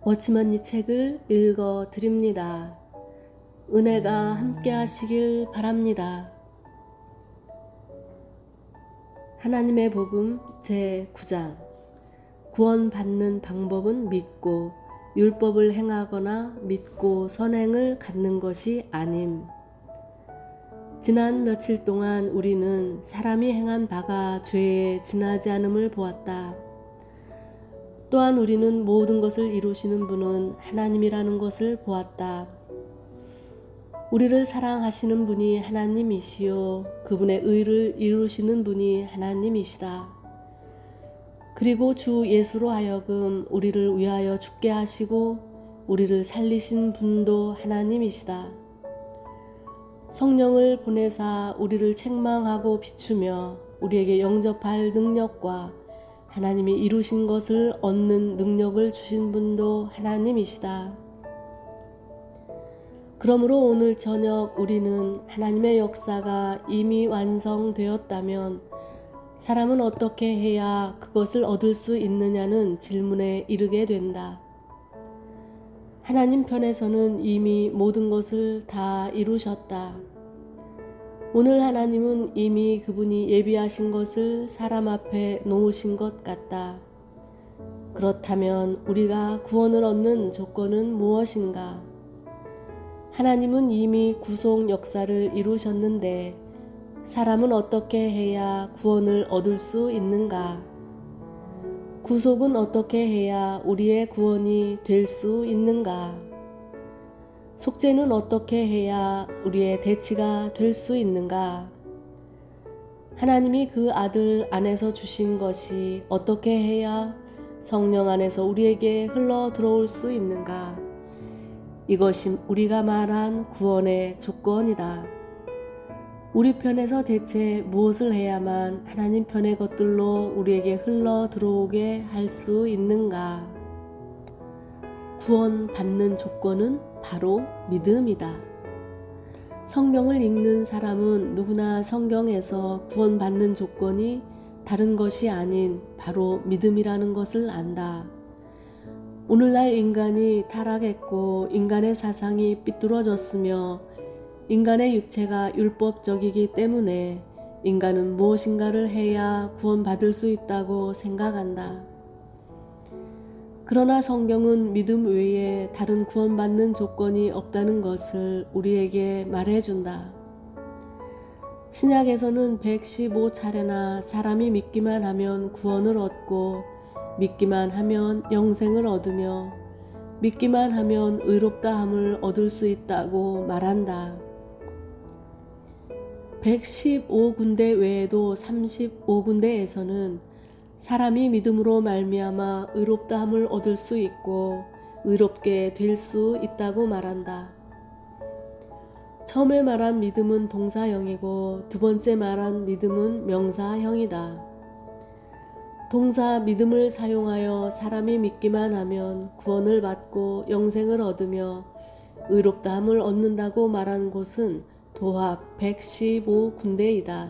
워치만 이 책을 읽어 드립니다. 은혜가 함께 하시길 바랍니다. 하나님의 복음 제9장 구원받는 방법은 믿고 율법을 행하거나 믿고 선행을 갖는 것이 아님. 지난 며칠 동안 우리는 사람이 행한 바가 죄에 지나지 않음을 보았다. 또한 우리는 모든 것을 이루시는 분은 하나님이라는 것을 보았다. 우리를 사랑하시는 분이 하나님이시요 그분의 의를 이루시는 분이 하나님이시다. 그리고 주 예수로 하여금 우리를 위하여 죽게 하시고 우리를 살리신 분도 하나님이시다. 성령을 보내사 우리를 책망하고 비추며 우리에게 영접할 능력과 하나님이 이루신 것을 얻는 능력을 주신 분도 하나님이시다. 그러므로 오늘 저녁 우리는 하나님의 역사가 이미 완성되었다면 사람은 어떻게 해야 그것을 얻을 수 있느냐는 질문에 이르게 된다. 하나님 편에서는 이미 모든 것을 다 이루셨다. 오늘 하나님은 이미 그분이 예비하신 것을 사람 앞에 놓으신 것 같다. 그렇다면 우리가 구원을 얻는 조건은 무엇인가? 하나님은 이미 구속 역사를 이루셨는데 사람은 어떻게 해야 구원을 얻을 수 있는가? 구속은 어떻게 해야 우리의 구원이 될 수 있는가? 속죄는 어떻게 해야 우리의 대치가 될 수 있는가? 하나님이 그 아들 안에서 주신 것이 어떻게 해야 성령 안에서 우리에게 흘러 들어올 수 있는가? 이것이 우리가 말한 구원의 조건이다. 우리 편에서 대체 무엇을 해야만 하나님 편의 것들로 우리에게 흘러 들어오게 할 수 있는가? 구원받는 조건은 바로 믿음이다. 성경을 읽는 사람은 누구나 성경에서 구원받는 조건이 다른 것이 아닌 바로 믿음이라는 것을 안다. 오늘날 인간이 타락했고 인간의 사상이 삐뚤어졌으며 인간의 육체가 율법적이기 때문에 인간은 무엇인가를 해야 구원받을 수 있다고 생각한다. 그러나 성경은 믿음 외에 다른 구원받는 조건이 없다는 것을 우리에게 말해준다. 신약에서는 115차례나 사람이 믿기만 하면 구원을 얻고 믿기만 하면 영생을 얻으며 믿기만 하면 의롭다함을 얻을 수 있다고 말한다. 115군데 외에도 35군데에서는 사람이 믿음으로 말미암아 의롭다함을 얻을 수 있고 의롭게 될 수 있다고 말한다. 처음에 말한 믿음은 동사형이고 두 번째 말한 믿음은 명사형이다. 동사 믿음을 사용하여 사람이 믿기만 하면 구원을 받고 영생을 얻으며 의롭다함을 얻는다고 말한 곳은 도합 115군데이다.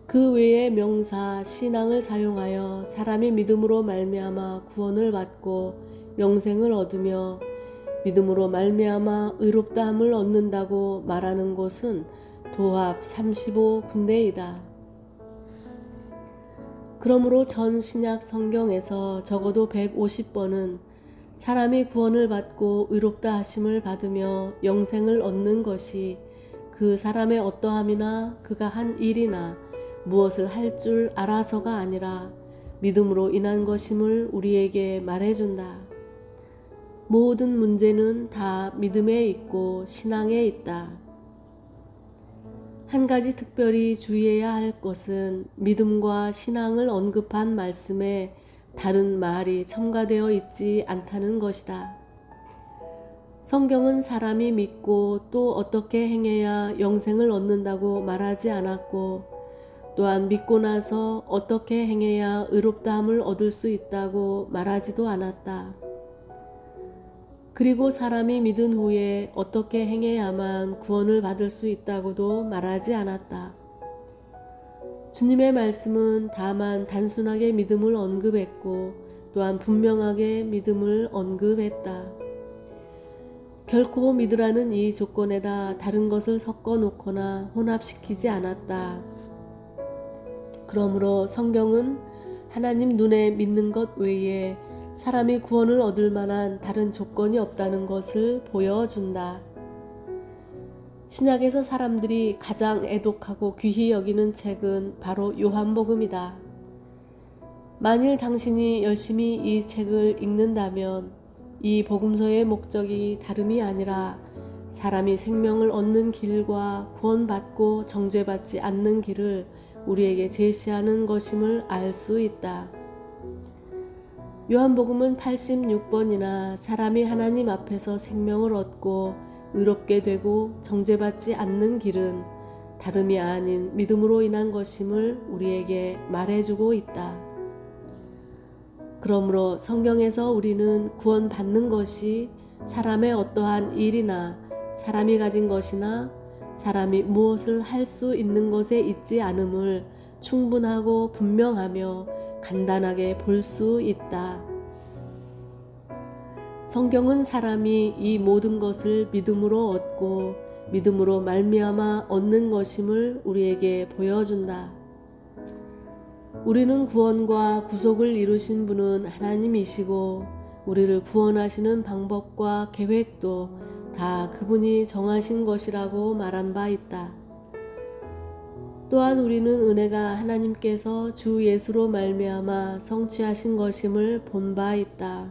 그 외에 명사 신앙을 사용하여 사람이 믿음으로 말미암아 구원을 받고 영생을 얻으며 믿음으로 말미암아 의롭다함을 얻는다고 말하는 곳은 도합 35군데이다. 그러므로 전 신약 성경에서 적어도 150번은 사람이 구원을 받고 의롭다 하심을 받으며 영생을 얻는 것이 그 사람의 어떠함이나 그가 한 일이나 무엇을 할 줄 알아서가 아니라 믿음으로 인한 것임을 우리에게 말해준다. 모든 문제는 다 믿음에 있고 신앙에 있다. 한 가지 특별히 주의해야 할 것은 믿음과 신앙을 언급한 말씀에 다른 말이 첨가되어 있지 않다는 것이다. 성경은 사람이 믿고 또 어떻게 행해야 영생을 얻는다고 말하지 않았고 또한 믿고 나서 어떻게 행해야 의롭다함을 얻을 수 있다고 말하지도 않았다. 그리고 사람이 믿은 후에 어떻게 행해야만 구원을 받을 수 있다고도 말하지 않았다. 주님의 말씀은 다만 단순하게 믿음을 언급했고 또한 분명하게 믿음을 언급했다. 결코 믿으라는 이 조건에다 다른 것을 섞어 놓거나 혼합시키지 않았다. 그러므로 성경은 하나님 눈에 믿는 것 외에 사람이 구원을 얻을 만한 다른 조건이 없다는 것을 보여준다. 신약에서 사람들이 가장 애독하고 귀히 여기는 책은 바로 요한복음이다. 만일 당신이 열심히 이 책을 읽는다면 이 복음서의 목적이 다름이 아니라 사람이 생명을 얻는 길과 구원받고 정죄받지 않는 길을 우리에게 제시하는 것임을 알 수 있다. 요한복음은 86번이나 사람이 하나님 앞에서 생명을 얻고 의롭게 되고 정죄받지 않는 길은 다름이 아닌 믿음으로 인한 것임을 우리에게 말해주고 있다. 그러므로 성경에서 우리는 구원받는 것이 사람의 어떠한 일이나 사람이 가진 것이나 사람이 무엇을 할 수 있는 것에 있지 않음을 충분하고 분명하며 간단하게 볼 수 있다. 성경은 사람이 이 모든 것을 믿음으로 얻고 믿음으로 말미암아 얻는 것임을 우리에게 보여준다. 우리는 구원과 구속을 이루신 분은 하나님이시고 우리를 구원하시는 방법과 계획도 다 그분이 정하신 것이라고 말한 바 있다. 또한 우리는 은혜가 하나님께서 주 예수로 말미암아 성취하신 것임을 본 바 있다.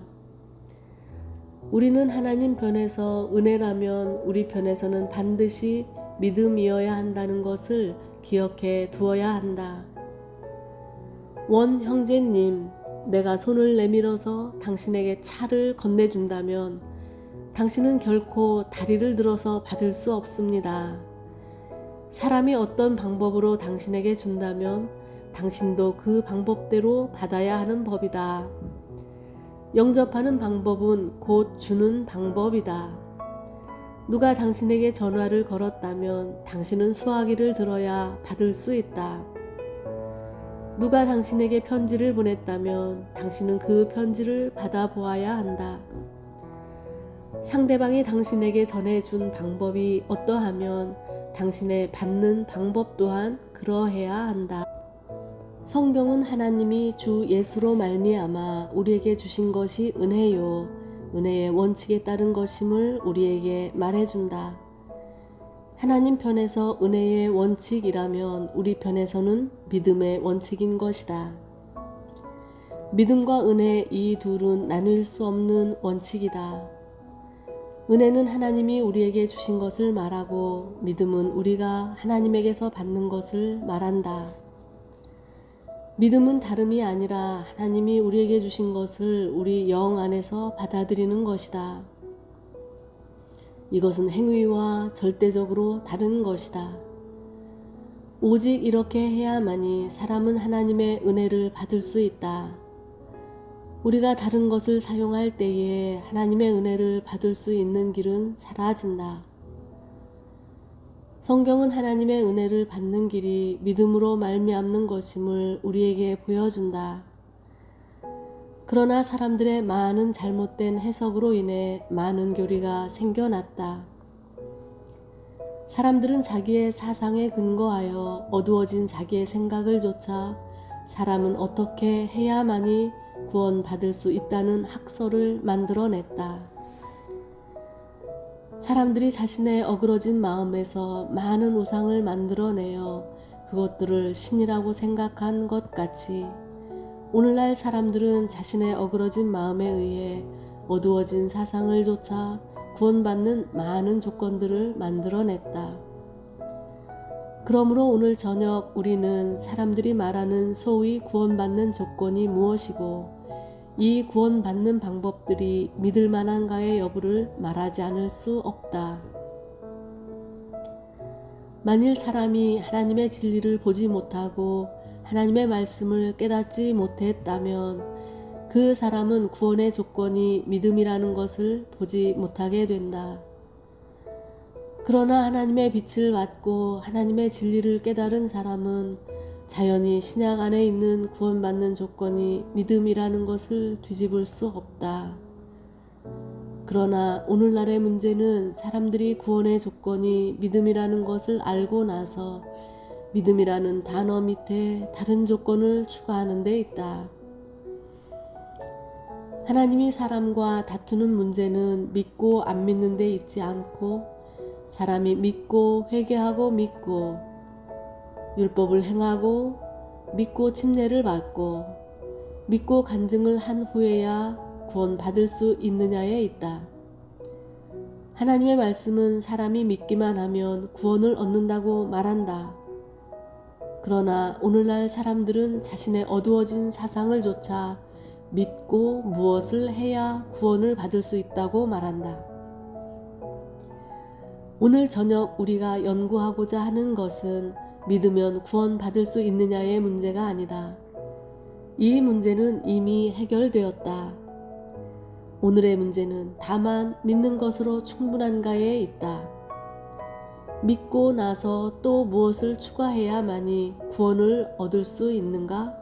우리는 하나님 편에서 은혜라면 우리 편에서는 반드시 믿음이어야 한다는 것을 기억해 두어야 한다. 원 형제님, 내가 손을 내밀어서 당신에게 차를 건네준다면 당신은 결코 다리를 들어서 받을 수 없습니다. 사람이 어떤 방법으로 당신에게 준다면 당신도 그 방법대로 받아야 하는 법이다. 영접하는 방법은 곧 주는 방법이다. 누가 당신에게 전화를 걸었다면 당신은 수화기를 들어야 받을 수 있다. 누가 당신에게 편지를 보냈다면 당신은 그 편지를 받아보아야 한다. 상대방이 당신에게 전해준 방법이 어떠하면 당신의 받는 방법 또한 그러해야 한다. 성경은 하나님이 주 예수로 말미암아 우리에게 주신 것이 은혜요, 은혜의 원칙에 따른 것임을 우리에게 말해준다. 하나님 편에서 은혜의 원칙이라면 우리 편에서는 믿음의 원칙인 것이다. 믿음과 은혜 이 둘은 나눌 수 없는 원칙이다. 은혜는 하나님이 우리에게 주신 것을 말하고 믿음은 우리가 하나님에게서 받는 것을 말한다. 믿음은 다름이 아니라 하나님이 우리에게 주신 것을 우리 영 안에서 받아들이는 것이다. 이것은 행위와 절대적으로 다른 것이다. 오직 이렇게 해야만이 사람은 하나님의 은혜를 받을 수 있다. 우리가 다른 것을 사용할 때에 하나님의 은혜를 받을 수 있는 길은 사라진다. 성경은 하나님의 은혜를 받는 길이 믿음으로 말미암는 것임을 우리에게 보여준다. 그러나 사람들의 많은 잘못된 해석으로 인해 많은 교리가 생겨났다. 사람들은 자기의 사상에 근거하여 어두워진 자기의 생각을 좇아 사람은 어떻게 해야만이 구원받을 수 있다는 학설을 만들어냈다. 사람들이 자신의 어그러진 마음에서 많은 우상을 만들어내어 그것들을 신이라고 생각한 것 같이 오늘날 사람들은 자신의 어그러진 마음에 의해 어두워진 사상을 좇아 구원받는 많은 조건들을 만들어냈다. 그러므로 오늘 저녁 우리는 사람들이 말하는 소위 구원받는 조건이 무엇이고 이 구원받는 방법들이 믿을 만한가의 여부를 말하지 않을 수 없다. 만일 사람이 하나님의 진리를 보지 못하고 하나님의 말씀을 깨닫지 못했다면 그 사람은 구원의 조건이 믿음이라는 것을 보지 못하게 된다. 그러나 하나님의 빛을 받고 하나님의 진리를 깨달은 사람은 자연히 신약 안에 있는 구원받는 조건이 믿음이라는 것을 뒤집을 수 없다. 그러나 오늘날의 문제는 사람들이 구원의 조건이 믿음이라는 것을 알고 나서 믿음이라는 단어 밑에 다른 조건을 추가하는 데 있다. 하나님이 사람과 다투는 문제는 믿고 안 믿는 데 있지 않고 사람이 믿고 회개하고 믿고 율법을 행하고 믿고 침례를 받고 믿고 간증을 한 후에야 구원받을 수 있느냐에 있다. 하나님의 말씀은 사람이 믿기만 하면 구원을 얻는다고 말한다. 그러나 오늘날 사람들은 자신의 어두워진 사상을 조차 믿고 무엇을 해야 구원을 받을 수 있다고 말한다. 오늘 저녁 우리가 연구하고자 하는 것은 믿으면 구원받을 수 있느냐의 문제가 아니다. 이 문제는 이미 해결되었다. 오늘의 문제는 다만 믿는 것으로 충분한가에 있다. 믿고 나서 또 무엇을 추가해야만이 구원을 얻을 수 있는가?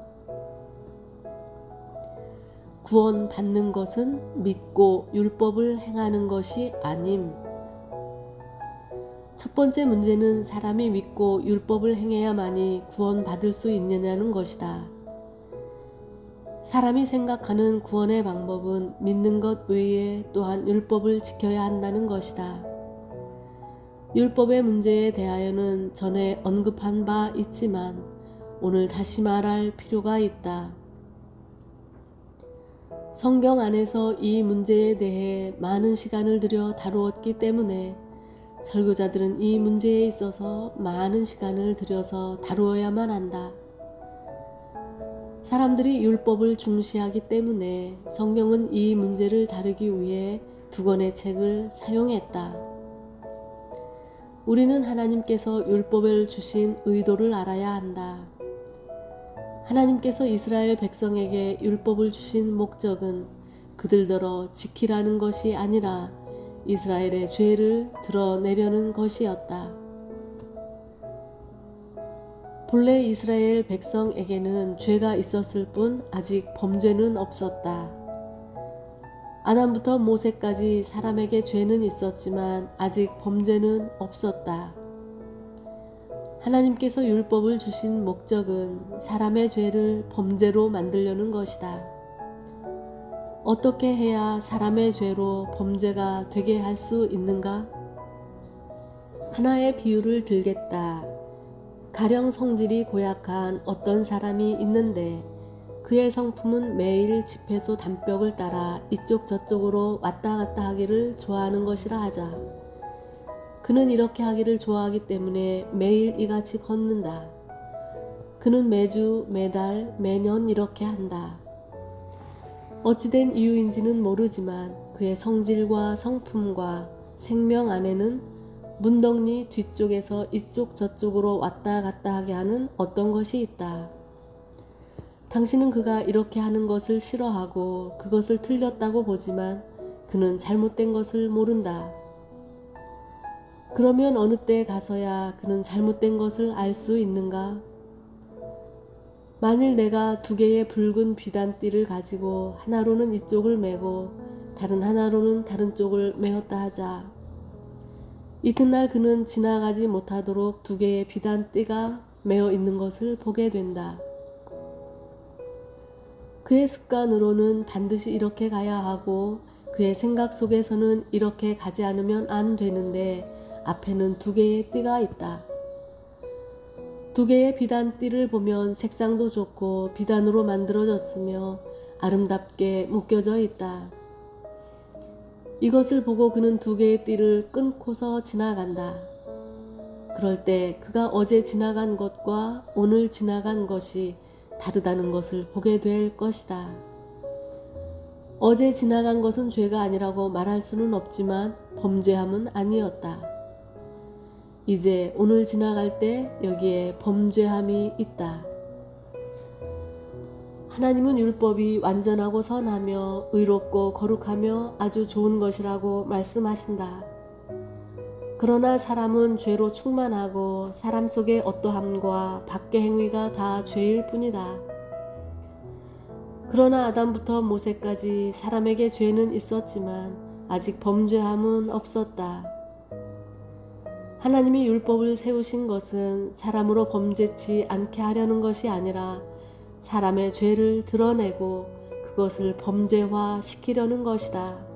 구원받는 것은 믿고 율법을 행하는 것이 아님. 첫 번째 문제는 사람이 믿고 율법을 행해야만이 구원받을 수 있느냐는 것이다. 사람이 생각하는 구원의 방법은 믿는 것 외에 또한 율법을 지켜야 한다는 것이다. 율법의 문제에 대하여는 전에 언급한 바 있지만 오늘 다시 말할 필요가 있다. 성경 안에서 이 문제에 대해 많은 시간을 들여 다루었기 때문에 설교자들은 이 문제에 있어서 많은 시간을 들여서 다루어야만 한다. 사람들이 율법을 중시하기 때문에 성경은 이 문제를 다루기 위해 두 권의 책을 사용했다. 우리는 하나님께서 율법을 주신 의도를 알아야 한다. 하나님께서 이스라엘 백성에게 율법을 주신 목적은 그들더러 지키라는 것이 아니라 이스라엘의 죄를 드러내려는 것이었다. 본래 이스라엘 백성에게는 죄가 있었을 뿐 아직 범죄는 없었다. 아담부터 모세까지 사람에게 죄는 있었지만 아직 범죄는 없었다. 하나님께서 율법을 주신 목적은 사람의 죄를 범죄로 만들려는 것이다. 어떻게 해야 사람의 죄로 범죄가 되게 할 수 있는가? 하나의 비유를 들겠다. 가령 성질이 고약한 어떤 사람이 있는데 그의 성품은 매일 집회소 담벽을 따라 이쪽 저쪽으로 왔다 갔다 하기를 좋아하는 것이라 하자. 그는 이렇게 하기를 좋아하기 때문에 매일 이같이 걷는다. 그는 매주, 매달, 매년 이렇게 한다. 어찌된 이유인지는 모르지만 그의 성질과 성품과 생명 안에는 문덕리 뒤쪽에서 이쪽 저쪽으로 왔다 갔다 하게 하는 어떤 것이 있다. 당신은 그가 이렇게 하는 것을 싫어하고 그것을 틀렸다고 보지만 그는 잘못된 것을 모른다. 그러면 어느 때 가서야 그는 잘못된 것을 알 수 있는가? 만일 내가 두 개의 붉은 비단띠를 가지고 하나로는 이쪽을 메고 다른 하나로는 다른 쪽을 메었다 하자. 이튿날 그는 지나가지 못하도록 두 개의 비단띠가 메어 있는 것을 보게 된다. 그의 습관으로는 반드시 이렇게 가야 하고 그의 생각 속에서는 이렇게 가지 않으면 안 되는데 앞에는 두 개의 띠가 있다. 두 개의 비단띠를 보면 색상도 좋고 비단으로 만들어졌으며 아름답게 묶여져 있다. 이것을 보고 그는 두 개의 띠를 끊고서 지나간다. 그럴 때 그가 어제 지나간 것과 오늘 지나간 것이 다르다는 것을 보게 될 것이다. 어제 지나간 것은 죄가 아니라고 말할 수는 없지만 범죄함은 아니었다. 이제 오늘 지나갈 때 여기에 범죄함이 있다. 하나님은 율법이 완전하고 선하며 의롭고 거룩하며 아주 좋은 것이라고 말씀하신다. 그러나 사람은 죄로 충만하고 사람 속의 어떠함과 밖의 행위가 다 죄일 뿐이다. 그러나 아담부터 모세까지 사람에게 죄는 있었지만 아직 범죄함은 없었다. 하나님이 율법을 세우신 것은 사람으로 범죄치 않게 하려는 것이 아니라 사람의 죄를 드러내고 그것을 범죄화 시키려는 것이다.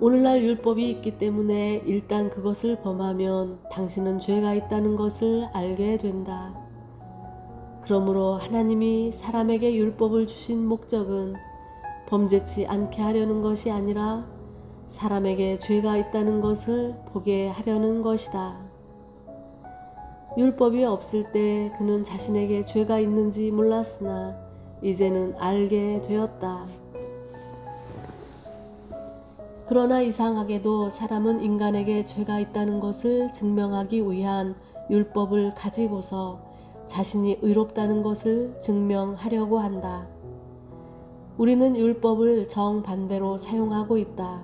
오늘날 율법이 있기 때문에 일단 그것을 범하면 당신은 죄가 있다는 것을 알게 된다. 그러므로 하나님이 사람에게 율법을 주신 목적은 범죄치 않게 하려는 것이 아니라 사람에게 죄가 있다는 것을 보게 하려는 것이다. 율법이 없을 때 그는 자신에게 죄가 있는지 몰랐으나 이제는 알게 되었다. 그러나 이상하게도 사람은 인간에게 죄가 있다는 것을 증명하기 위한 율법을 가지고서 자신이 의롭다는 것을 증명하려고 한다. 우리는 율법을 정반대로 사용하고 있다.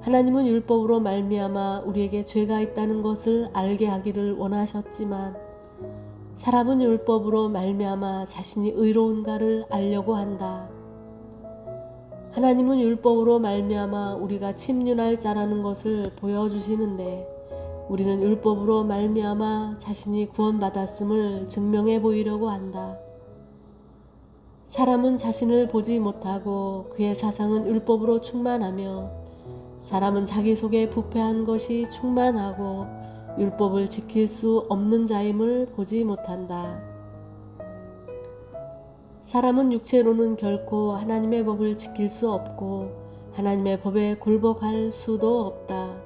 하나님은 율법으로 말미암아 우리에게 죄가 있다는 것을 알게 하기를 원하셨지만 사람은 율법으로 말미암아 자신이 의로운가를 알려고 한다. 하나님은 율법으로 말미암아 우리가 침륜할 자라는 것을 보여주시는데 우리는 율법으로 말미암아 자신이 구원받았음을 증명해 보이려고 한다. 사람은 자신을 보지 못하고 그의 사상은 율법으로 충만하며 사람은 자기 속에 부패한 것이 충만하고 율법을 지킬 수 없는 자임을 보지 못한다. 사람은 육체로는 결코 하나님의 법을 지킬 수 없고 하나님의 법에 굴복할 수도 없다.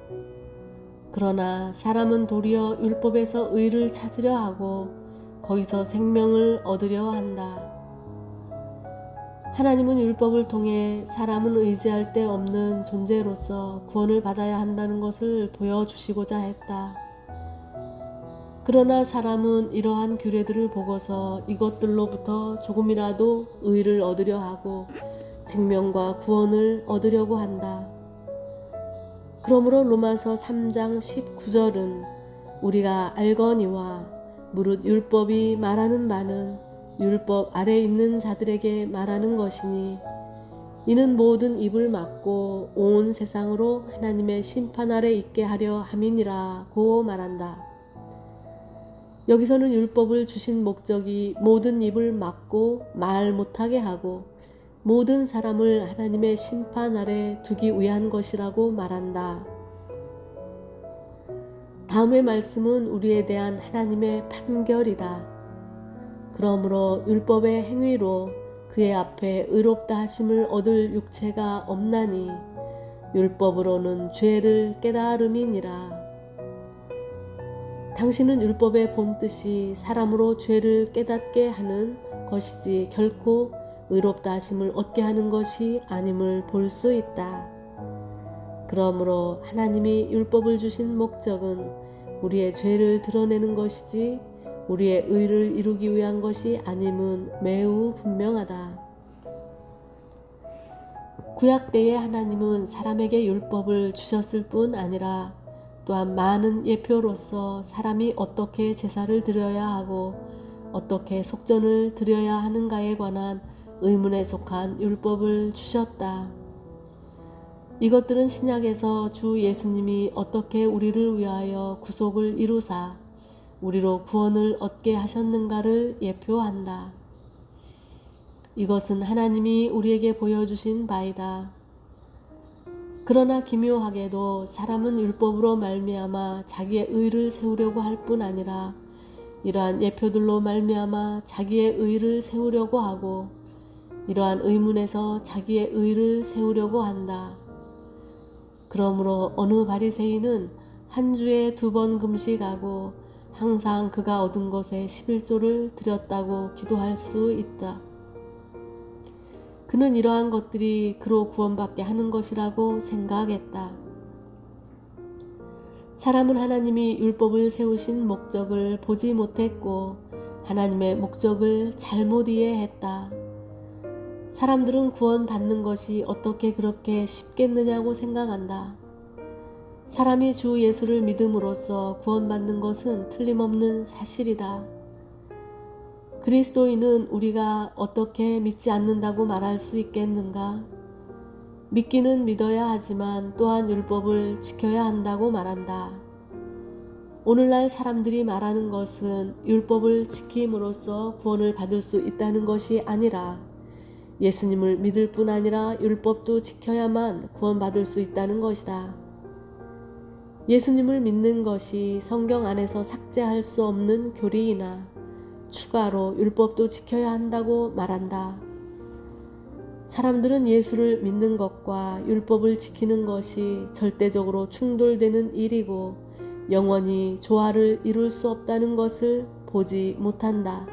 그러나 사람은 도리어 율법에서 의를 찾으려 하고 거기서 생명을 얻으려 한다. 하나님은 율법을 통해 사람은 의지할 데 없는 존재로서 구원을 받아야 한다는 것을 보여주시고자 했다. 그러나 사람은 이러한 규례들을 보고서 이것들로부터 조금이라도 의를 얻으려 하고 생명과 구원을 얻으려고 한다. 그러므로 로마서 3장 19절은 우리가 알거니와 무릇 율법이 말하는 바는 율법 아래 있는 자들에게 말하는 것이니 이는 모든 입을 막고 온 세상으로 하나님의 심판 아래 있게 하려 함이니라고 말한다. 여기서는 율법을 주신 목적이 모든 입을 막고 말 못하게 하고 모든 사람을 하나님의 심판 아래 두기 위한 것이라고 말한다. 다음의 말씀은 우리에 대한 하나님의 판결이다. 그러므로 율법의 행위로 그의 앞에 의롭다 하심을 얻을 육체가 없나니 율법으로는 죄를 깨달음이니라. 당신은 율법의 본뜻이 사람으로 죄를 깨닫게 하는 것이지 결코 의롭다 하심을 얻게 하는 것이 아님을 볼 수 있다. 그러므로 하나님이 율법을 주신 목적은 우리의 죄를 드러내는 것이지 우리의 의를 이루기 위한 것이 아님은 매우 분명하다. 구약 때의 하나님은 사람에게 율법을 주셨을 뿐 아니라 또한 많은 예표로서 사람이 어떻게 제사를 드려야 하고 어떻게 속전을 드려야 하는가에 관한 의문에 속한 율법을 주셨다. 이것들은 신약에서 주 예수님이 어떻게 우리를 위하여 구속을 이루사 우리로 구원을 얻게 하셨는가를 예표한다. 이것은 하나님이 우리에게 보여주신 바이다. 그러나 기묘하게도 사람은 율법으로 말미암아 자기의 의를 세우려고 할 뿐 아니라 이러한 예표들로 말미암아 자기의 의를 세우려고 하고 이러한 의문에서 자기의 의를 세우려고 한다. 그러므로 어느 바리새인은 한 주에 2번 금식하고 항상 그가 얻은 것에 11조를 드렸다고 기도할 수 있다. 그는 이러한 것들이 그로 구원받게 하는 것이라고 생각했다. 사람은 하나님이 율법을 세우신 목적을 보지 못했고 하나님의 목적을 잘못 이해했다. 사람들은 구원받는 것이 어떻게 그렇게 쉽겠느냐고 생각한다. 사람이 주 예수를 믿음으로써 구원받는 것은 틀림없는 사실이다. 그리스도인은 우리가 어떻게 믿지 않는다고 말할 수 있겠는가? 믿기는 믿어야 하지만 또한 율법을 지켜야 한다고 말한다. 오늘날 사람들이 말하는 것은 율법을 지킴으로써 구원을 받을 수 있다는 것이 아니라 예수님을 믿을 뿐 아니라 율법도 지켜야만 구원받을 수 있다는 것이다. 예수님을 믿는 것이 성경 안에서 삭제할 수 없는 교리이나 추가로 율법도 지켜야 한다고 말한다. 사람들은 예수를 믿는 것과 율법을 지키는 것이 절대적으로 충돌되는 일이고 영원히 조화를 이룰 수 없다는 것을 보지 못한다.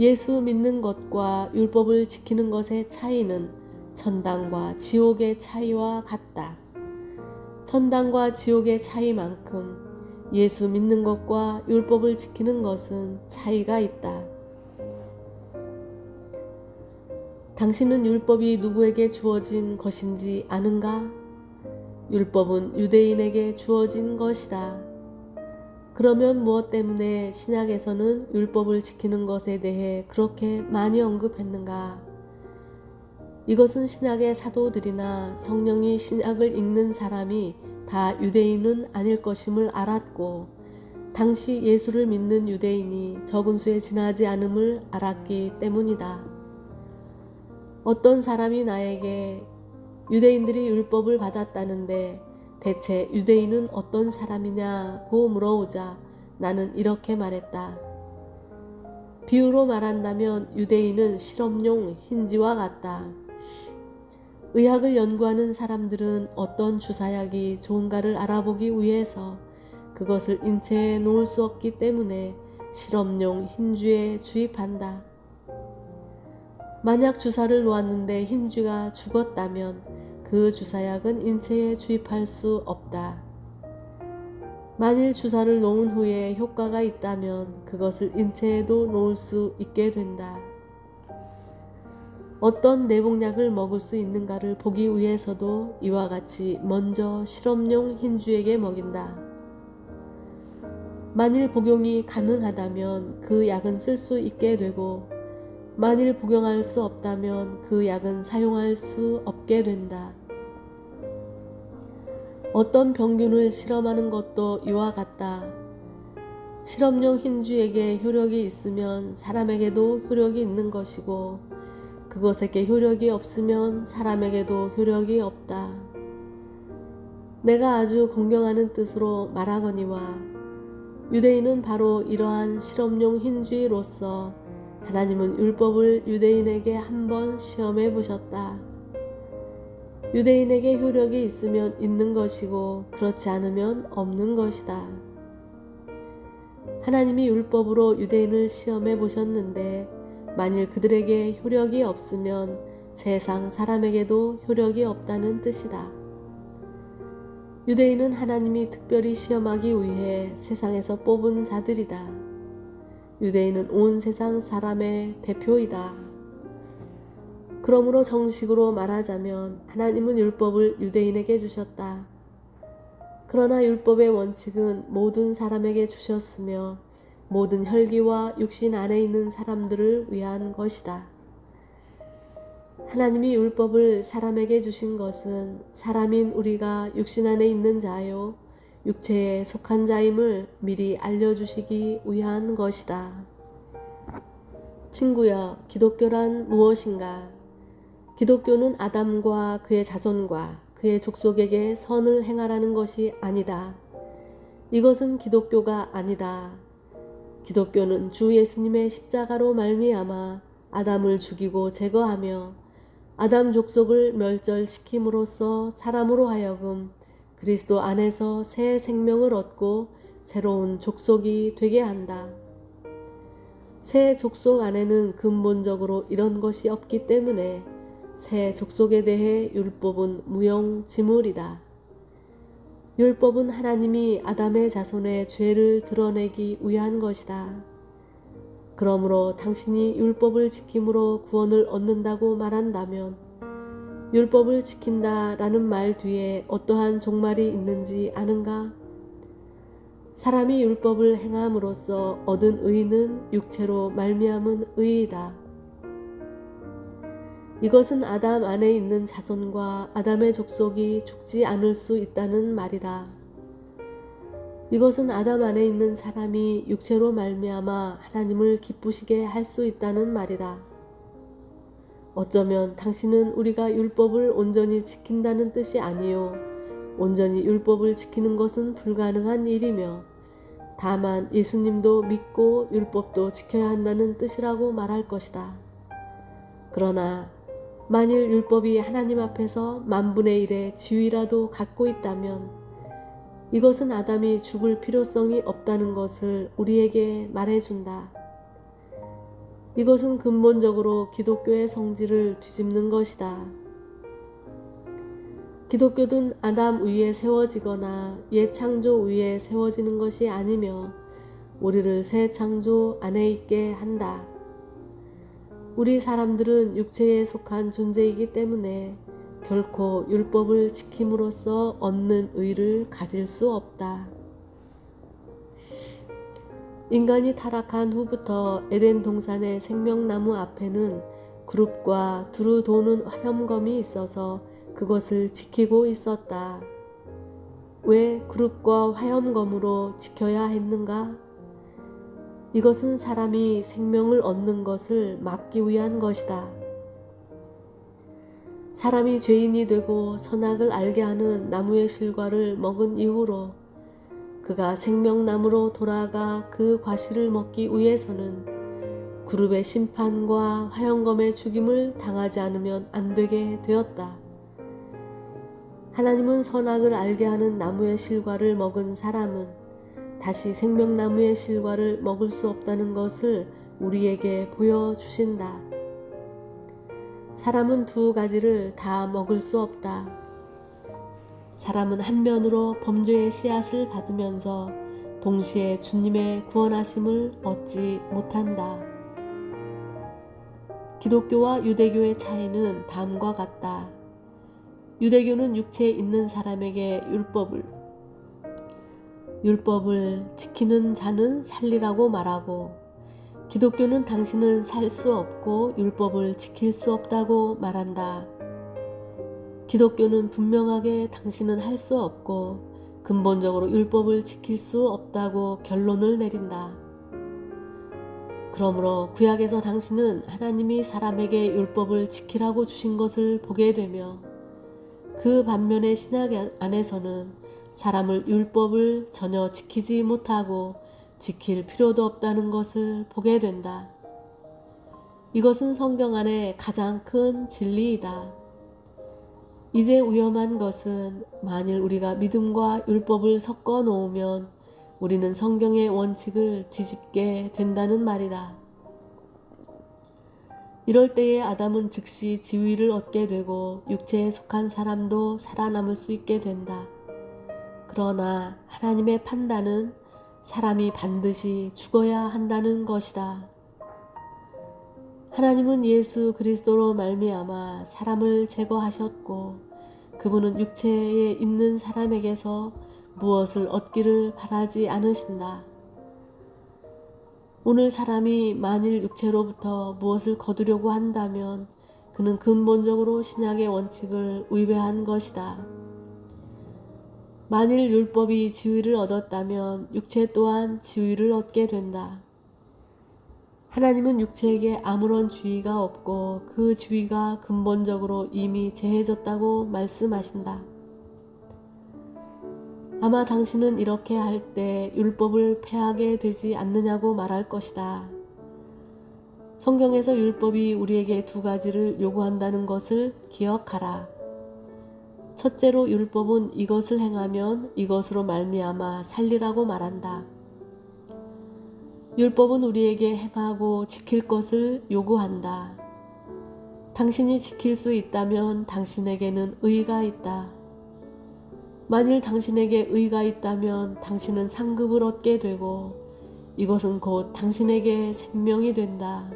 예수 믿는 것과 율법을 지키는 것의 차이는 천당과 지옥의 차이와 같다. 천당과 지옥의 차이만큼 예수 믿는 것과 율법을 지키는 것은 차이가 있다. 당신은 율법이 누구에게 주어진 것인지 아는가? 율법은 유대인에게 주어진 것이다. 그러면 무엇 때문에 신약에서는 율법을 지키는 것에 대해 그렇게 많이 언급했는가? 이것은 신약의 사도들이나 성령이 신약을 읽는 사람이 다 유대인은 아닐 것임을 알았고 당시 예수를 믿는 유대인이 적은 수에 지나지 않음을 알았기 때문이다. 어떤 사람이 나에게 유대인들이 율법을 받았다는데 대체 유대인은 어떤 사람이냐고 물어오자 나는 이렇게 말했다. 비유로 말한다면 유대인은 실험용 힌지와 같다. 의학을 연구하는 사람들은 어떤 주사약이 좋은가를 알아보기 위해서 그것을 인체에 놓을 수 없기 때문에 실험용 흰쥐에 주입한다. 만약 주사를 놓았는데 흰쥐가 죽었다면 그 주사약은 인체에 주입할 수 없다. 만일 주사를 놓은 후에 효과가 있다면 그것을 인체에도 놓을 수 있게 된다. 어떤 내복약을 먹을 수 있는가를 보기 위해서도 이와 같이 먼저 실험용 흰쥐에게 먹인다. 만일 복용이 가능하다면 그 약은 쓸 수 있게 되고 만일 복용할 수 없다면 그 약은 사용할 수 없게 된다. 어떤 병균을 실험하는 것도 이와 같다. 실험용 흰쥐에게 효력이 있으면 사람에게도 효력이 있는 것이고 그것에게 효력이 없으면 사람에게도 효력이 없다. 내가 아주 공경하는 뜻으로 말하거니와 유대인은 바로 이러한 실험용 흰쥐로서 하나님은 율법을 유대인에게 한번 시험해 보셨다. 유대인에게 효력이 있으면 있는 것이고 그렇지 않으면 없는 것이다. 하나님이 율법으로 유대인을 시험해 보셨는데 만일 그들에게 효력이 없으면 세상 사람에게도 효력이 없다는 뜻이다. 유대인은 하나님이 특별히 시험하기 위해 세상에서 뽑은 자들이다. 유대인은 온 세상 사람의 대표이다. 그러므로 정식으로 말하자면 하나님은 율법을 유대인에게 주셨다. 그러나 율법의 원칙은 모든 사람에게 주셨으며 모든 혈기와 육신 안에 있는 사람들을 위한 것이다. 하나님이 율법을 사람에게 주신 것은 사람인 우리가 육신 안에 있는 자요 육체에 속한 자임을 미리 알려주시기 위한 것이다. 친구여, 기독교란 무엇인가? 기독교는 아담과 그의 자손과 그의 족속에게 선을 행하라는 것이 아니다. 이것은 기독교가 아니다. 기독교는 주 예수님의 십자가로 말미암아 아담을 죽이고 제거하며 아담 족속을 멸절시킴으로써 사람으로 하여금 그리스도 안에서 새 생명을 얻고 새로운 족속이 되게 한다. 새 족속 안에는 근본적으로 이런 것이 없기 때문에 새 족속에 대해 율법은 무용지물이다. 율법은 하나님이 아담의 자손의 죄를 드러내기 위한 것이다. 그러므로 당신이 율법을 지킴으로 구원을 얻는다고 말한다면 율법을 지킨다 라는 말 뒤에 어떠한 종말이 있는지 아는가? 사람이 율법을 행함으로써 얻은 의는 육체로 말미암은 의이다. 이것은 아담 안에 있는 자손과 아담의 족속이 죽지 않을 수 있다는 말이다. 이것은 아담 안에 있는 사람이 육체로 말미암아 하나님을 기쁘시게 할 수 있다는 말이다. 어쩌면 당신은 우리가 율법을 온전히 지킨다는 뜻이 아니요 온전히 율법을 지키는 것은 불가능한 일이며 다만 예수님도 믿고 율법도 지켜야 한다는 뜻이라고 말할 것이다. 그러나 만일 율법이 하나님 앞에서 만분의 1의 지위라도 갖고 있다면 이것은 아담이 죽을 필요성이 없다는 것을 우리에게 말해준다. 이것은 근본적으로 기독교의 성질을 뒤집는 것이다. 기독교는 아담 위에 세워지거나 옛 창조 위에 세워지는 것이 아니며 우리를 새 창조 안에 있게 한다. 우리 사람들은 육체에 속한 존재이기 때문에 결코 율법을 지킴으로써 얻는 의를 가질 수 없다. 인간이 타락한 후부터 에덴 동산의 생명나무 앞에는 그룹과 두루 도는 화염검이 있어서 그것을 지키고 있었다. 왜 그룹과 화염검으로 지켜야 했는가? 이것은 사람이 생명을 얻는 것을 막기 위한 것이다. 사람이 죄인이 되고 선악을 알게 하는 나무의 실과를 먹은 이후로 그가 생명나무로 돌아가 그 과실을 먹기 위해서는 그룹의 심판과 화염검의 죽임을 당하지 않으면 안 되게 되었다. 하나님은 선악을 알게 하는 나무의 실과를 먹은 사람은 다시 생명나무의 실과를 먹을 수 없다는 것을 우리에게 보여주신다. 사람은 두 가지를 다 먹을 수 없다. 사람은 한면으로 범죄의 씨앗을 받으면서 동시에 주님의 구원하심을 얻지 못한다. 기독교와 유대교의 차이는 다음과 같다. 유대교는 육체에 있는 사람에게 율법을 지키는 자는 살리라고 말하고 기독교는 당신은 살 수 없고 율법을 지킬 수 없다고 말한다. 기독교는 분명하게 당신은 할 수 없고 근본적으로 율법을 지킬 수 없다고 결론을 내린다. 그러므로 구약에서 당신은 하나님이 사람에게 율법을 지키라고 주신 것을 보게 되며 그 반면에 신약 안에서는 사람을 율법을 전혀 지키지 못하고 지킬 필요도 없다는 것을 보게 된다. 이것은 성경 안에 가장 큰 진리이다. 이제 위험한 것은 만일 우리가 믿음과 율법을 섞어 놓으면 우리는 성경의 원칙을 뒤집게 된다는 말이다. 이럴 때에 아담은 즉시 지위를 얻게 되고 육체에 속한 사람도 살아남을 수 있게 된다. 그러나 하나님의 판단은 사람이 반드시 죽어야 한다는 것이다. 하나님은 예수 그리스도로 말미암아 사람을 제거하셨고 그분은 육체에 있는 사람에게서 무엇을 얻기를 바라지 않으신다. 오늘 사람이 만일 육체로부터 무엇을 거두려고 한다면 그는 근본적으로 신약의 원칙을 위배한 것이다. 만일 율법이 지위를 얻었다면 육체 또한 지위를 얻게 된다. 하나님은 육체에게 아무런 지위가 없고 그 지위가 근본적으로 이미 제해졌다고 말씀하신다. 아마 당신은 이렇게 할 때 율법을 폐하게 되지 않느냐고 말할 것이다. 성경에서 율법이 우리에게 두 가지를 요구한다는 것을 기억하라. 첫째로 율법은 이것을 행하면 이것으로 말미암아 살리라고 말한다. 율법은 우리에게 행하고 지킬 것을 요구한다. 당신이 지킬 수 있다면 당신에게는 의가 있다. 만일 당신에게 의가 있다면 당신은 상급을 얻게 되고 이것은 곧 당신에게 생명이 된다.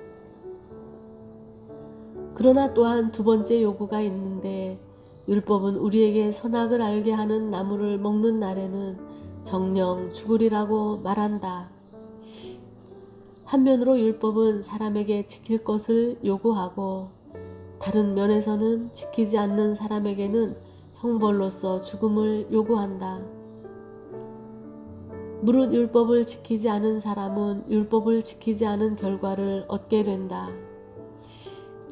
그러나 또한 두 번째 요구가 있는데, 율법은 우리에게 선악을 알게 하는 나무를 먹는 날에는 정령 죽으리라고 말한다. 한면으로 율법은 사람에게 지킬 것을 요구하고, 다른 면에서는 지키지 않는 사람에게는 형벌로서 죽음을 요구한다. 무릇 율법을 지키지 않은 사람은 율법을 지키지 않은 결과를 얻게 된다.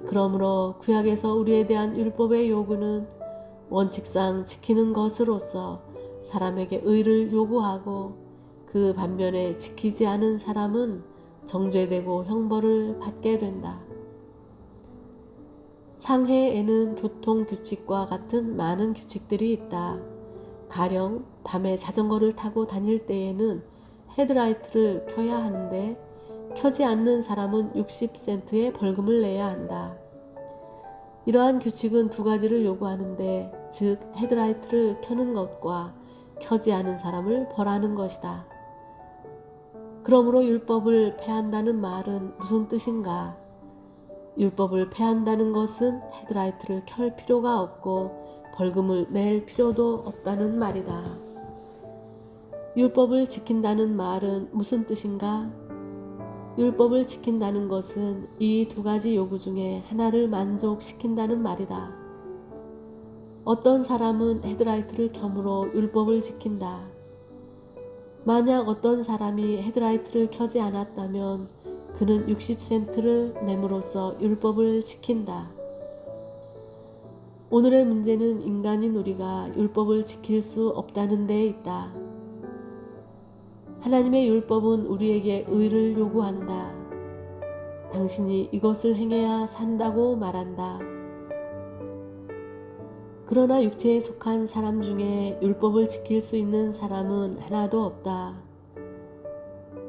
그러므로 구약에서 우리에 대한 율법의 요구는 원칙상 지키는 것으로서 사람에게 의를 요구하고, 그 반면에 지키지 않은 사람은 정죄되고 형벌을 받게 된다. 상해에는 교통 규칙과 같은 많은 규칙들이 있다. 가령 밤에 자전거를 타고 다닐 때에는 헤드라이트를 켜야 하는데, 켜지 않는 사람은 60센트의 벌금을 내야 한다. 이러한 규칙은 두 가지를 요구하는데, 즉 헤드라이트를 켜는 것과 켜지 않은 사람을 벌하는 것이다. 그러므로 율법을 폐한다는 말은 무슨 뜻인가? 율법을 폐한다는 것은 헤드라이트를 켤 필요가 없고 벌금을 낼 필요도 없다는 말이다. 율법을 지킨다는 말은 무슨 뜻인가? 율법을 지킨다는 것은 이 두 가지 요구 중에 하나를 만족시킨다는 말이다. 어떤 사람은 헤드라이트를 켬으로 율법을 지킨다. 만약 어떤 사람이 헤드라이트를 켜지 않았다면 그는 60센트를 nem으로써 율법을 지킨다. 오늘의 문제는 인간인 우리가 율법을 지킬 수 없다는 데에 있다. 하나님의 율법은 우리에게 의를 요구한다. 당신이 이것을 행해야 산다고 말한다. 그러나 육체에 속한 사람 중에 율법을 지킬 수 있는 사람은 하나도 없다.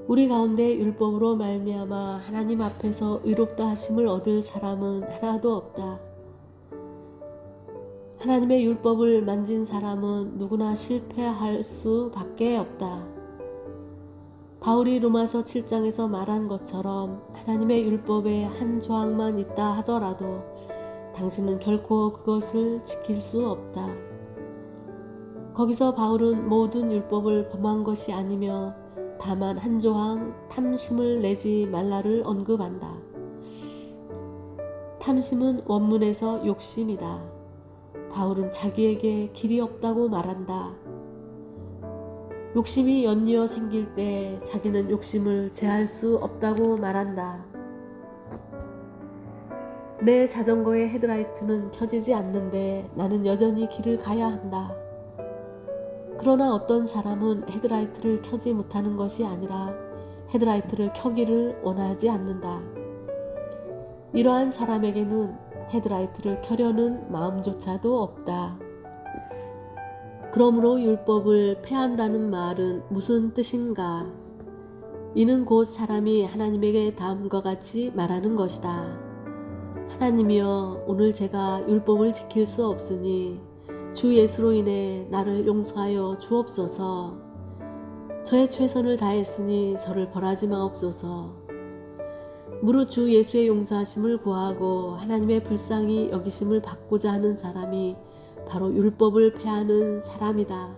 우리 가운데 율법으로 말미암아 하나님 앞에서 의롭다 하심을 얻을 사람은 하나도 없다. 하나님의 율법을 만진 사람은 누구나 실패할 수밖에 없다. 바울이 로마서 7장에서 말한 것처럼 하나님의 율법에 한 조항만 있다 하더라도 당신은 결코 그것을 지킬 수 없다. 거기서 바울은 모든 율법을 범한 것이 아니며 다만 한 조항 탐심을 내지 말라를 언급한다. 탐심은 원문에서 욕심이다. 바울은 자기에게 길이 없다고 말한다. 욕심이 연이어 생길 때 자기는 욕심을 제할 수 없다고 말한다. 내 자전거의 헤드라이트는 켜지지 않는데 나는 여전히 길을 가야 한다. 그러나 어떤 사람은 헤드라이트를 켜지 못하는 것이 아니라 헤드라이트를 켜기를 원하지 않는다. 이러한 사람에게는 헤드라이트를 켜려는 마음조차도 없다. 그러므로 율법을 폐한다는 말은 무슨 뜻인가? 이는 곧 사람이 하나님에게 다음과 같이 말하는 것이다. 하나님이여, 오늘 제가 율법을 지킬 수 없으니 주 예수로 인해 나를 용서하여 주옵소서. 저의 최선을 다했으니 저를 벌하지 마옵소서. 무릇 주 예수의 용서하심을 구하고 하나님의 불쌍히 여기심을 받고자 하는 사람이 바로 율법을 폐하는 사람이다.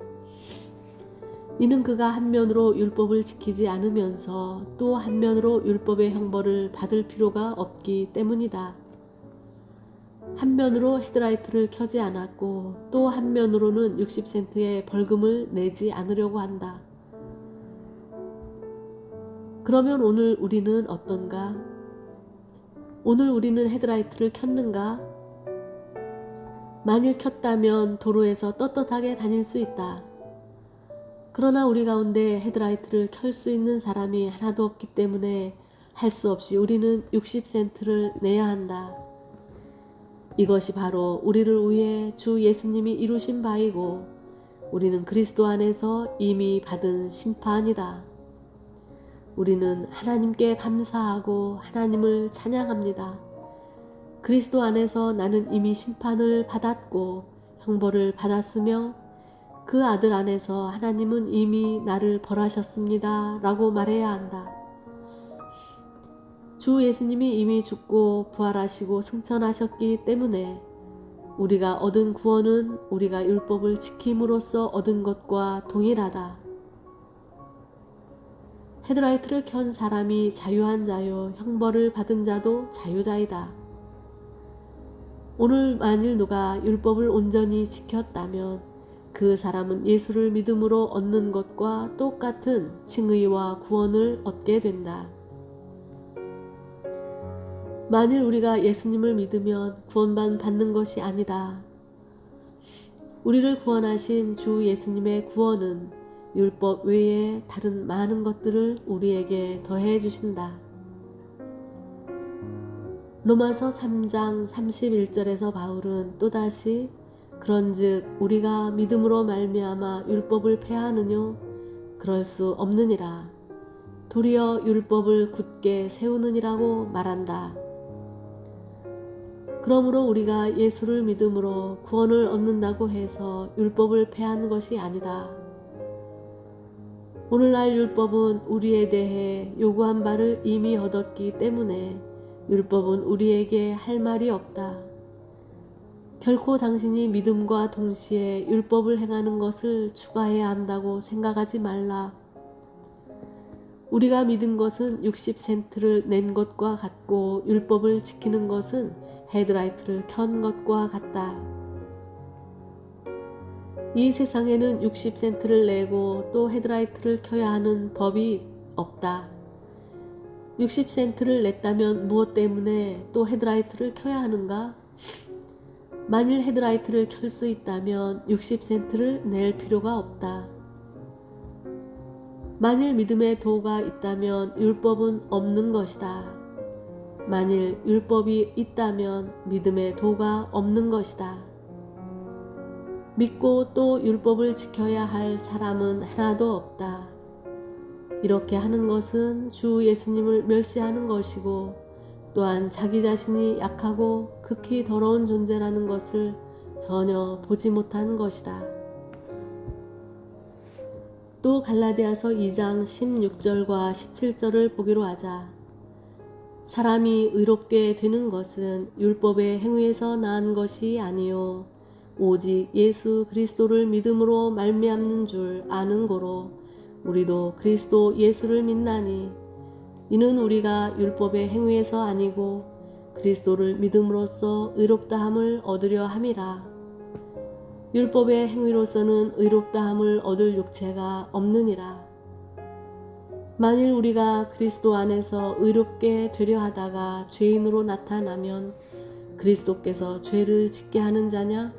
이는 그가 한면으로 율법을 지키지 않으면서 또 한면으로 율법의 형벌을 받을 필요가 없기 때문이다. 한면으로 헤드라이트를 켜지 않았고 또 한면으로는 60센트의 벌금을 내지 않으려고 한다. 그러면 오늘 우리는 어떤가? 오늘 우리는 헤드라이트를 켰는가? 만일 켰다면 도로에서 떳떳하게 다닐 수 있다. 그러나 우리 가운데 헤드라이트를 켤 수 있는 사람이 하나도 없기 때문에 할 수 없이 우리는 60센트를 내야 한다. 이것이 바로 우리를 위해 주 예수님이 이루신 바이고 우리는 그리스도 안에서 이미 받은 심판이다. 우리는 하나님께 감사하고 하나님을 찬양합니다. 그리스도 안에서 나는 이미 심판을 받았고 형벌을 받았으며 그 아들 안에서 하나님은 이미 나를 벌하셨습니다 라고 말해야 한다. 주 예수님이 이미 죽고 부활하시고 승천하셨기 때문에 우리가 얻은 구원은 우리가 율법을 지킴으로써 얻은 것과 동일하다. 헤드라이트를 켠 사람이 자유한 자요, 형벌을 받은 자도 자유자이다. 오늘 만일 누가 율법을 온전히 지켰다면 그 사람은 예수를 믿음으로 얻는 것과 똑같은 칭의와 구원을 얻게 된다. 만일 우리가 예수님을 믿으면 구원만 받는 것이 아니다. 우리를 구원하신 주 예수님의 구원은 율법 외에 다른 많은 것들을 우리에게 더해 주신다. 로마서 3장 31절에서 바울은 또다시 그런즉 우리가 믿음으로 말미암아 율법을 폐하느뇨? 그럴 수 없느니라. 도리어 율법을 굳게 세우느니라고 말한다. 그러므로 우리가 예수를 믿음으로 구원을 얻는다고 해서 율법을 폐하는 것이 아니다. 오늘날 율법은 우리에 대해 요구한 바를 이미 얻었기 때문에 율법은 우리에게 할 말이 없다. 결코 당신이 믿음과 동시에 율법을 행하는 것을 추가해야 한다고 생각하지 말라. 우리가 믿은 것은 60센트를 낸 것과 같고 율법을 지키는 것은 헤드라이트를 켠 것과 같다. 이 세상에는 60센트를 내고 또 헤드라이트를 켜야 하는 법이 없다. 60센트를 냈다면 무엇 때문에 또 헤드라이트를 켜야 하는가? 만일 헤드라이트를 켤 수 있다면 60센트를 낼 필요가 없다. 만일 믿음의 도가 있다면 율법은 없는 것이다. 만일 율법이 있다면 믿음의 도가 없는 것이다. 믿고 또 율법을 지켜야 할 사람은 하나도 없다. 이렇게 하는 것은 주 예수님을 멸시하는 것이고 또한 자기 자신이 약하고 극히 더러운 존재라는 것을 전혀 보지 못하는 것이다. 또 갈라디아서 2장 16절과 17절을 보기로 하자. 사람이 의롭게 되는 것은 율법의 행위에서 나은 것이 아니요 오직 예수 그리스도를 믿음으로 말미암는 줄 아는 고로 우리도 그리스도 예수를 믿나니 이는 우리가 율법의 행위에서 아니고 그리스도를 믿음으로써 의롭다함을 얻으려 함이라. 율법의 행위로서는 의롭다함을 얻을 육체가 없느니라. 만일 우리가 그리스도 안에서 의롭게 되려 하다가 죄인으로 나타나면 그리스도께서 죄를 짓게 하는 자냐?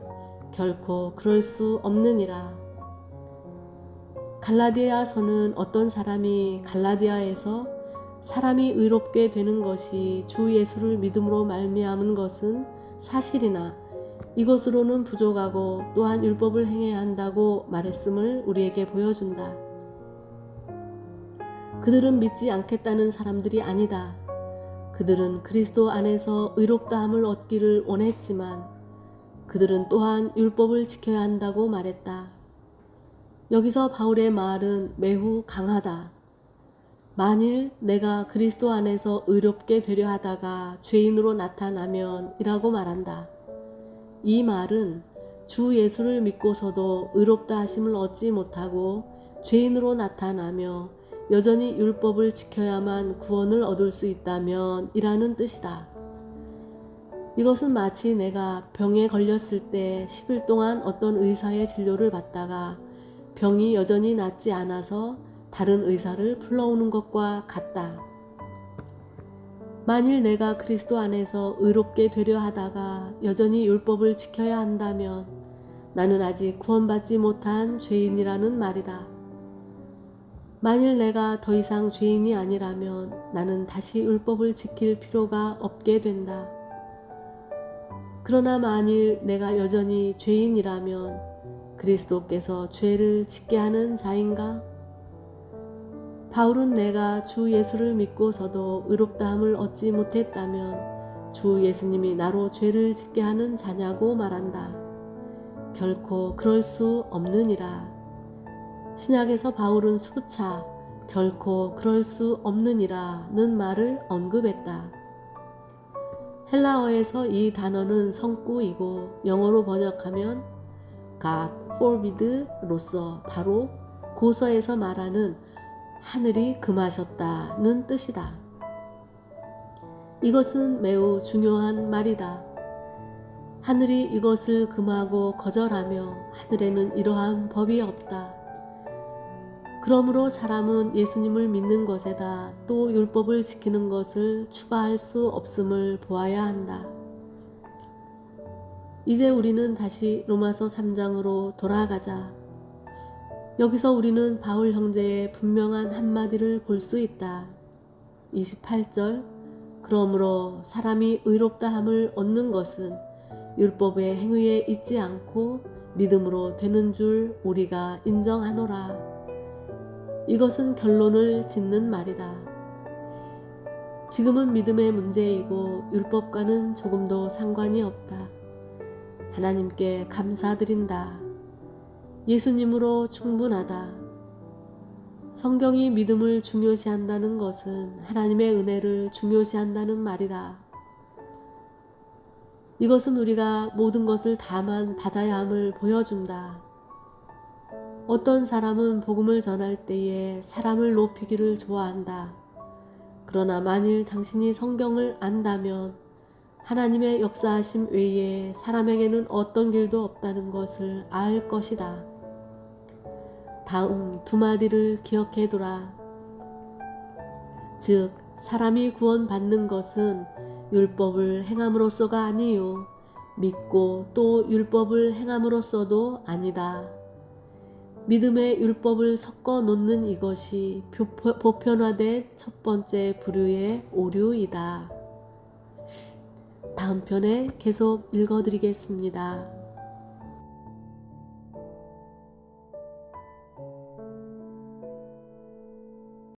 결코 그럴 수 없느니라. 갈라디아서는 어떤 사람이 갈라디아에서 사람이 의롭게 되는 것이 주 예수를 믿음으로 말미암은 것은 사실이나 이것으로는 부족하고 또한 율법을 행해야 한다고 말했음을 우리에게 보여준다. 그들은 믿지 않겠다는 사람들이 아니다. 그들은 그리스도 안에서 의롭다함을 얻기를 원했지만 그들은 또한 율법을 지켜야 한다고 말했다. 여기서 바울의 말은 매우 강하다. 만일 내가 그리스도 안에서 의롭게 되려 하다가 죄인으로 나타나면 이라고 말한다. 이 말은 주 예수를 믿고서도 의롭다 하심을 얻지 못하고 죄인으로 나타나며 여전히 율법을 지켜야만 구원을 얻을 수 있다면 이라는 뜻이다. 이것은 마치 내가 병에 걸렸을 때 10일 동안 어떤 의사의 진료를 받다가 병이 여전히 낫지 않아서 다른 의사를 불러오는 것과 같다. 만일 내가 그리스도 안에서 의롭게 되려 하다가 여전히 율법을 지켜야 한다면 나는 아직 구원받지 못한 죄인이라는 말이다. 만일 내가 더 이상 죄인이 아니라면 나는 다시 율법을 지킬 필요가 없게 된다. 그러나 만일 내가 여전히 죄인이라면 그리스도께서 죄를 짓게 하는 자인가? 바울은 내가 주 예수를 믿고서도 의롭다함을 얻지 못했다면 주 예수님이 나로 죄를 짓게 하는 자냐고 말한다. 결코 그럴 수 없느니라. 신약에서 바울은 수차 결코 그럴 수 없느니라는 말을 언급했다. 헬라어에서 이 단어는 성구이고 영어로 번역하면 God forbid로서 바로 고서에서 말하는 하늘이 금하셨다는 뜻이다. 이것은 매우 중요한 말이다. 하늘이 이것을 금하고 거절하며 하늘에는 이러한 법이 없다. 그러므로 사람은 예수님을 믿는 것에다 또 율법을 지키는 것을 추가할 수 없음을 보아야 한다. 이제 우리는 다시 로마서 3장으로 돌아가자. 여기서 우리는 바울 형제의 분명한 한마디를 볼 수 있다. 28절 그러므로 사람이 의롭다함을 얻는 것은 율법의 행위에 있지 않고 믿음으로 되는 줄 우리가 인정하노라. 이것은 결론을 짓는 말이다. 지금은 믿음의 문제이고 율법과는 조금도 상관이 없다. 하나님께 감사드린다. 예수님으로 충분하다. 성경이 믿음을 중요시한다는 것은 하나님의 은혜를 중요시한다는 말이다. 이것은 우리가 모든 것을 다만 받아야 함을 보여준다. 어떤 사람은 복음을 전할 때에 사람을 높이기를 좋아한다. 그러나 만일 당신이 성경을 안다면 하나님의 역사하심 외에 사람에게는 어떤 길도 없다는 것을 알 것이다. 다음 두 마디를 기억해두라. 즉 사람이 구원받는 것은 율법을 행함으로써가 아니요 믿고 또 율법을 행함으로써도 아니다. 믿음의 율법을 섞어 놓는 이것이 보편화된 첫 번째 부류의 오류이다. 다음 편에 계속 읽어드리겠습니다.